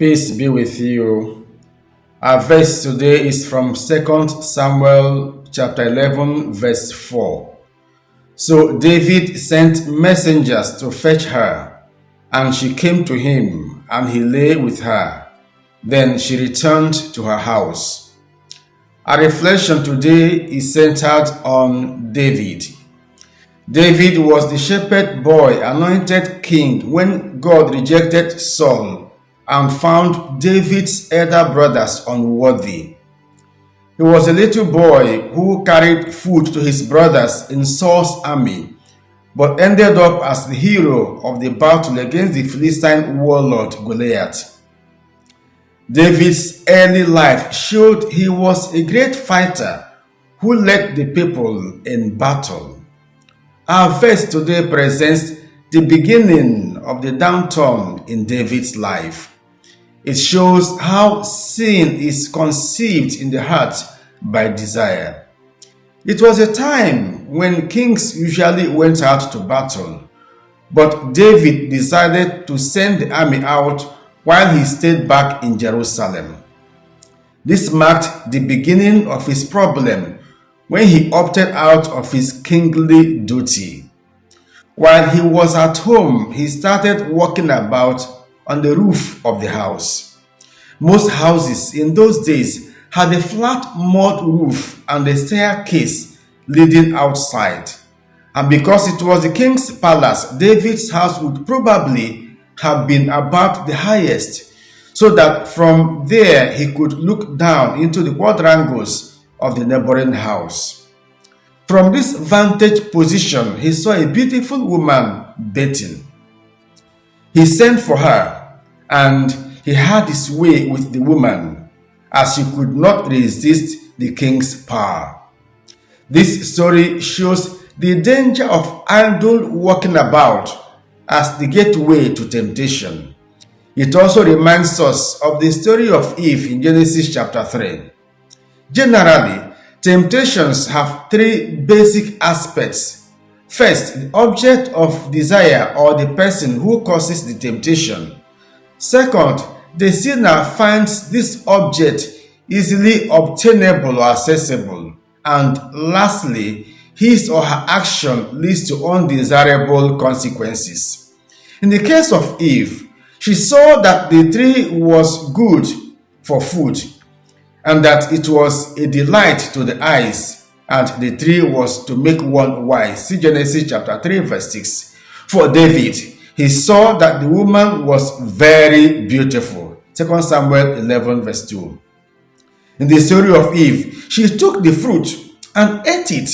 Peace be with you. Our verse today is from 2 Samuel chapter 11 verse 4. So David sent messengers to fetch her, and she came to him, and he lay with her. Then she returned to her house. Our reflection today is centered on David. David was the shepherd boy anointed king when God rejected Saul and found David's elder brothers unworthy. He was a little boy who carried food to his brothers in Saul's army, but ended up as the hero of the battle against the Philistine warlord Goliath. David's early life showed he was a great fighter who led the people in battle. Our verse today presents the beginning of the downturn in David's life. It shows how sin is conceived in the heart by desire. It was a time when kings usually went out to battle, but David decided to send the army out while he stayed back in Jerusalem. This marked the beginning of his problem when he opted out of his kingly duty. While he was at home, he started walking about on the roof of the house. Most houses in those days had a flat mud roof and a staircase leading outside. And because it was the king's palace, David's house would probably have been about the highest, so that from there he could look down into the quadrangles of the neighboring house. From this vantage position, he saw a beautiful woman bathing. He sent for her, and he had his way with the woman, as he could not resist the king's power. This story shows the danger of idle walking about as the gateway to temptation. It also reminds us of the story of Eve in Genesis chapter 3. Generally, temptations have three basic aspects. First, the object of desire or the person who causes the temptation. Second, the sinner finds this object easily obtainable or accessible. And lastly, his or her action leads to undesirable consequences. In the case of Eve, she saw that the tree was good for food, and that it was a delight to the eyes, and the tree was to make one wise. See Genesis chapter 3 verse 6. For David, he saw that the woman was very beautiful. 2 Samuel 11 verse 2. In the story of Eve, she took the fruit and ate it,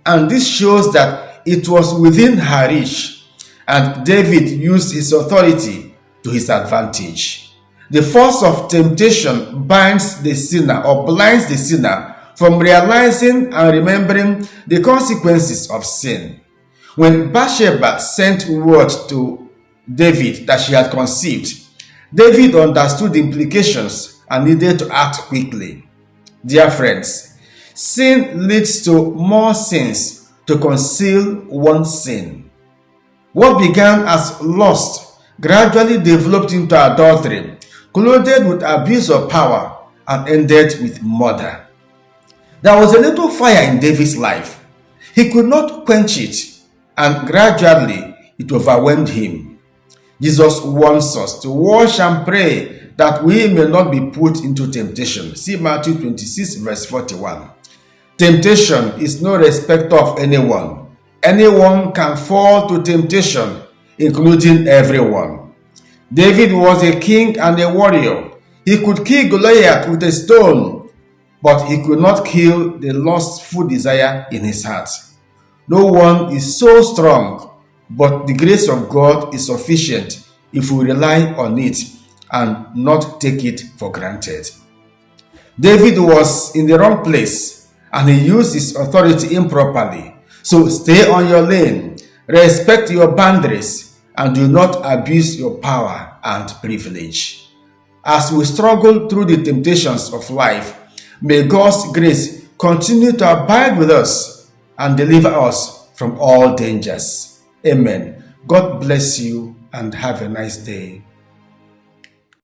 and this shows that it was within her reach, and David used his authority to his advantage. The force of temptation binds the sinner or blinds the sinner from realizing and remembering the consequences of sin. When Bathsheba sent word to David that she had conceived, David understood the implications and needed to act quickly. Dear friends, sin leads to more sins to conceal one sin. What began as lust gradually developed into adultery, clothed with abuse of power, and ended with murder. There was a little fire in David's life. He could not quench it, and gradually it overwhelmed him. Jesus wants us to watch and pray that we may not be put into temptation. See Matthew 26 verse 41. Temptation is no respecter of anyone. Anyone can fall to temptation, including everyone. David was a king and a warrior. He could kill Goliath with a stone, but he could not kill the lustful desire in his heart. No one is so strong, but the grace of God is sufficient if we rely on it and not take it for granted. David was in the wrong place, and he used his authority improperly. So stay on your lane, respect your boundaries, and do not abuse your power and privilege. As we struggle through the temptations of life, may God's grace continue to abide with us and deliver us from all dangers. Amen. God bless you and have a nice day.